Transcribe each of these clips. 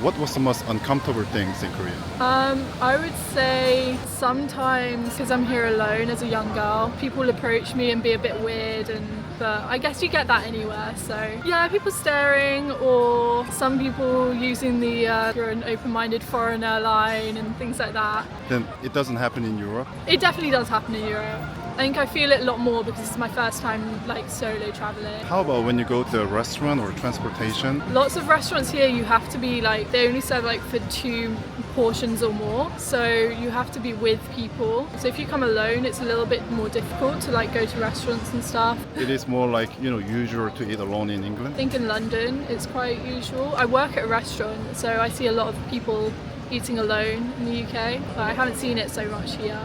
What was the most uncomfortable things in Korea? I would say sometimes, because I'm here alone as a young girl, people approach me and be a bit weird, but I guess you get that anywhere. So yeah, people staring, or some people using the you're an open-minded foreigner line and things like that. Then it doesn't happen in Europe? It definitely does happen in Europe. I think I feel it a lot more because it's my first time solo traveling. How about when you go to a restaurant or transportation? Lots of restaurants here you have to be they only serve for 2 portions or more, so you have to be with people. So if you come alone, it's a little bit more difficult to go to restaurants and stuff. It is more usual to eat alone in England? I think in London it's quite usual. I work at a restaurant, so I see a lot of people eating alone in the UK, but I haven't seen it so much here.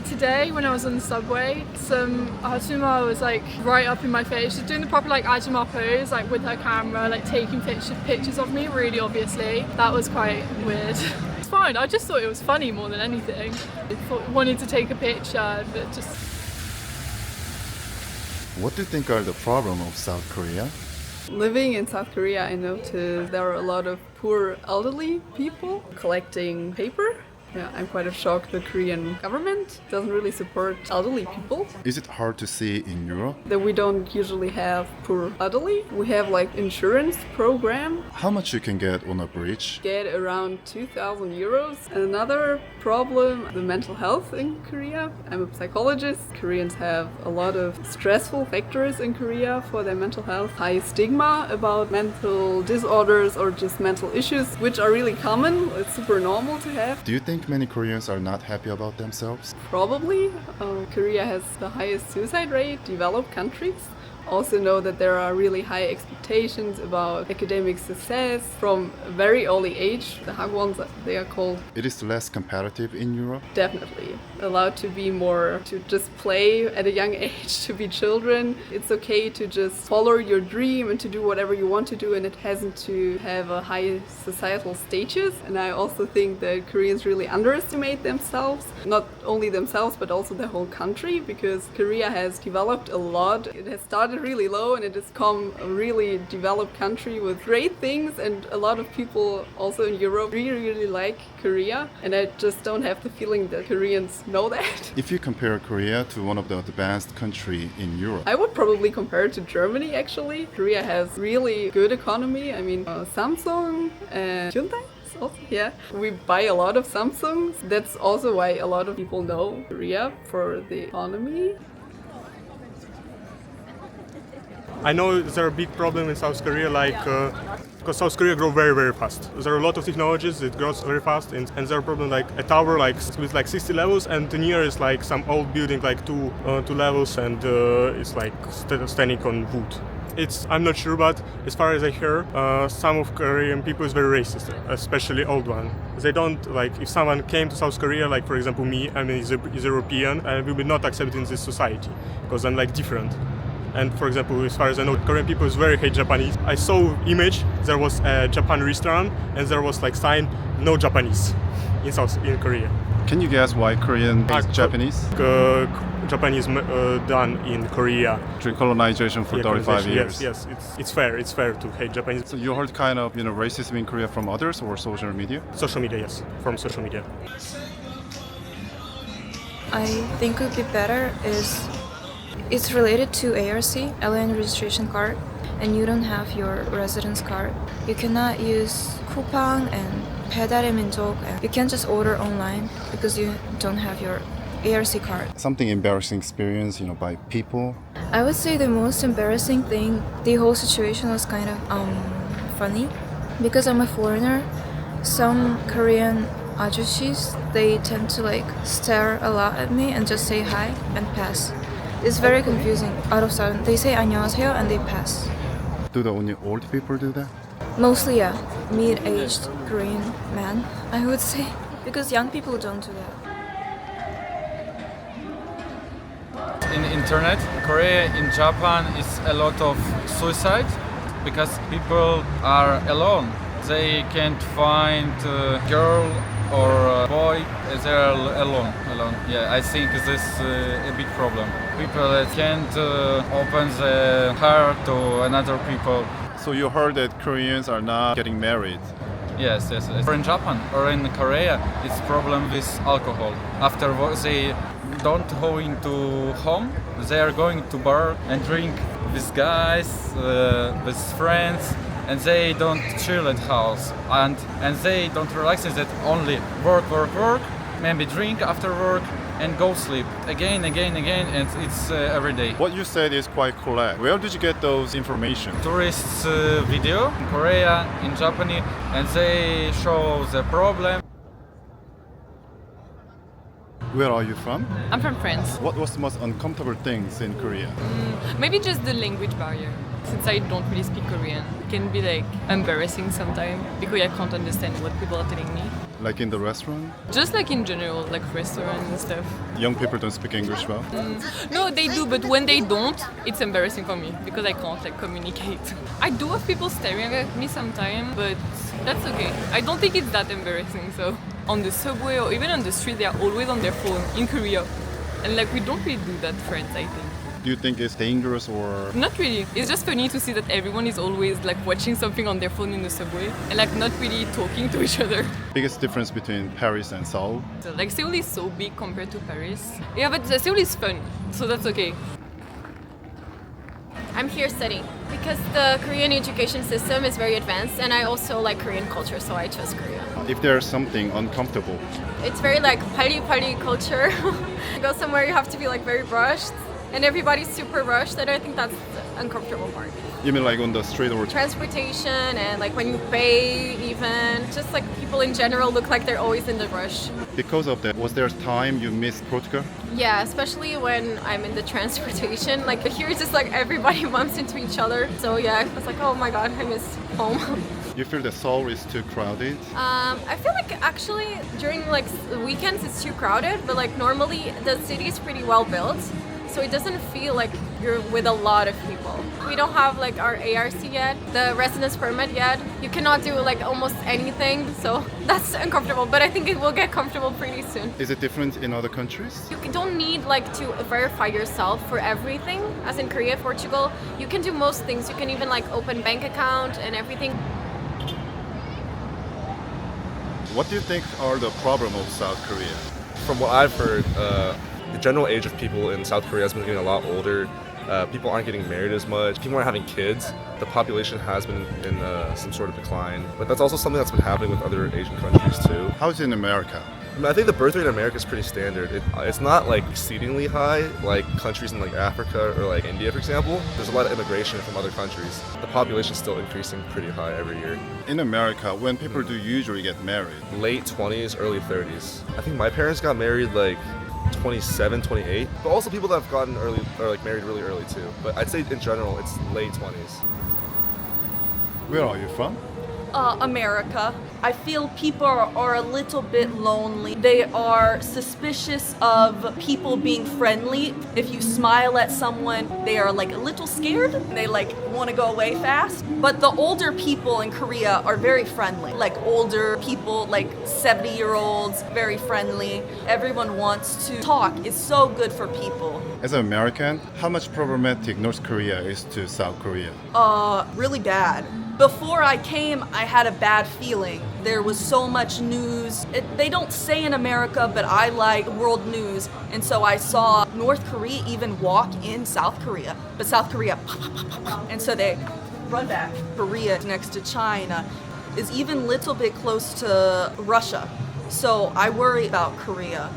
Today, when I was on the subway, some Ajumma was right up in my face. She's doing the proper Ajumma pose, with her camera, taking pictures of me, really obviously. That was quite weird. It's fine, I just thought it was funny more than anything. I wanted to take a picture, but just... What do you think are the problem of South Korea? Living in South Korea, I noticed there are a lot of poor elderly people collecting paper. Yeah, I'm quite shocked the Korean government doesn't really support elderly people. Is it hard to see in Europe? That we don't usually have poor elderly. We have insurance program. How much you can get on a bridge? Get around 2,000 euros. And another problem, the mental health in Korea. I'm a psychologist. Koreans have a lot of stressful factors in Korea for their mental health. High stigma about mental disorders or just mental issues, which are really common. It's super normal to have. Do you think many Koreans are not happy about themselves? Probably. Korea has the highest suicide rate, developed countries. Also know that there are really high expectations about academic success from a very early age, the hagwons they are called. It is less competitive in Europe? Definitely. Allowed to be more, to just play at a young age, to be children. It's okay to just follow your dream and to do whatever you want to do, and it hasn't to have a high societal status. And I also think that Koreans really underestimate themselves, not only themselves but also the whole country, because Korea has developed a lot. It has started really low and it has become a really developed country with great things, and a lot of people also in Europe really like Korea, and I just don't have the feeling that Koreans know that. If you compare Korea to one of the advanced countries in Europe, I would probably compare it to Germany actually. Korea has really good economy. I mean Samsung and Hyundai. Also, yeah, we buy a lot of Samsungs. That's also why a lot of people know Korea for the economy. I know there are big problems in South Korea, because South Korea grows very, very fast. There are a lot of technologies, it grows very fast, and there are problems a tower with 60 levels, and near is some old building two levels, and it's standing on wood. I'm not sure, but as far as I hear, some of Korean people is very racist, especially old one. They don't if someone came to South Korea, for example me, is European, I will be not accepted in this society because I'm different. And for example, as far as I know, Korean people very hate Japanese. I saw image, there was a Japan restaurant and there was sign, no Japanese in Korea. Can you guess why Korean hates Japanese? Japanese done in Korea. Through colonization for 35 years. Yes, it's fair to hate Japanese. So you heard kind of racism in Korea from others or social media? Social media, yes, from social media. I think would be better is it's related to ARC, Alien Registration Card, and you don't have your residence card. You cannot use Coupang and 배달의 민족, and you can't just order online because you don't have your ARC card. Something embarrassing experience, by people? I would say the most embarrassing thing, the whole situation was kind of funny. Because I'm a foreigner, some Korean ajushis, they tend to stare a lot at me and just say hi and pass. It's very confusing. Out of sudden, they say 안녕하세요 and they pass. Do the only old people do that? Mostly, yeah. Mid-aged Korean men, I would say. Because young people don't do that. In internet, Korea, in Japan, is a lot of suicide because people are alone. They can't find a girl or a boy. They are alone. Yeah, I think this is a big problem. People can't open the heart to another people. So you heard that Koreans are not getting married? Yes, yes, yes. Or in Japan or in Korea, it's problem with alcohol. After work, they don't go into home. They are going to bar and drink with guys, with friends, and they don't chill at house. And they don't relax. That only work, work, work. Maybe drink after work and go sleep again, again, again, and it's every day. What you said is quite correct. Where did you get those information? Tourists video in Korea, in Japan, and they show the problem. Where are you from? I'm from France. What was the most uncomfortable things in Korea? Maybe just the language barrier. Since I don't really speak Korean, it can be like embarrassing sometimes because I can't understand what people are telling me. Like in the restaurant? Just like in general, like restaurants and stuff. Young people don't speak English well? No, they do, but when they don't, it's embarrassing for me because I can't like communicate. I do have people staring at me sometimes, but that's okay. I don't think it's that embarrassing. So on the subway or even on the street, they are always on their phone in Korea, and like we don't really do that, friends. I think. Do you think it's dangerous or? Not really. It's just funny to see that everyone is always like watching something on their phone in the subway and like not really talking to each other. Biggest difference between Paris and Seoul? So, like Seoul is so big compared to Paris. Yeah, but Seoul is fun, so that's okay. I'm here studying because the Korean education system is very advanced and I also like Korean culture, so I chose Korea. If there's something uncomfortable, It's very like party culture. You go somewhere, you have to be like very rushed and everybody's super rushed, and I think that's the uncomfortable part. you mean like on the street or? Transportation and like when you pay, even just like people in general look like they're always in the rush. Because of that, was there a time you missed Portugal? Yeah, especially when I'm in the transportation. Like here it's just like everybody bumps into each other. So yeah, I was like, oh my god, I miss home. You feel that Seoul is too crowded? I feel like actually during like weekends it's too crowded, but like normally the city is pretty well built. So it doesn't feel like you're with a lot of people. We don't have like our ARC yet, the residence permit yet. You cannot do like almost anything, so that's uncomfortable, but I think it will get comfortable pretty soon. Is it different in other countries? You don't need like to verify yourself for everything, as in Korea, Portugal. You can do most things. You can even like open bank account and everything. What do you think are the problem of South Korea? From what I've heard, the general age of people in South Korea has been getting a lot older. People aren't getting married as much. People aren't having kids. The population has been in some sort of decline. But that's also something that's been happening with other Asian countries too. How is it in America? I mean, I think the birth rate in America is pretty standard. It's not like exceedingly high like countries in like Africa or like India, for example. There's a lot of immigration from other countries. The population is still increasing pretty high every year. In America, when people do usually get married? Late 20s, early 30s. I think my parents got married like 27, 28. But also people that have gotten early or like married really early too. But I'd say in general it's late 20s. Where are you from? America. I feel people are a little bit lonely. They are suspicious of people being friendly. If you smile at someone, they are like a little scared. They like want to go away fast. But the older people in Korea are very friendly. Like older people, like 70-year-olds, very friendly. Everyone wants to talk. It's so good for people. As an American, how much problematic North Korea is to South Korea? Really bad. Before I came, I had a bad feeling. There was so much news. They don't say in America, but I like world news. And so I saw North Korea even walk in South Korea. But South Korea, and so they run back. Korea next to China is even a little bit close to Russia. So I worry about Korea.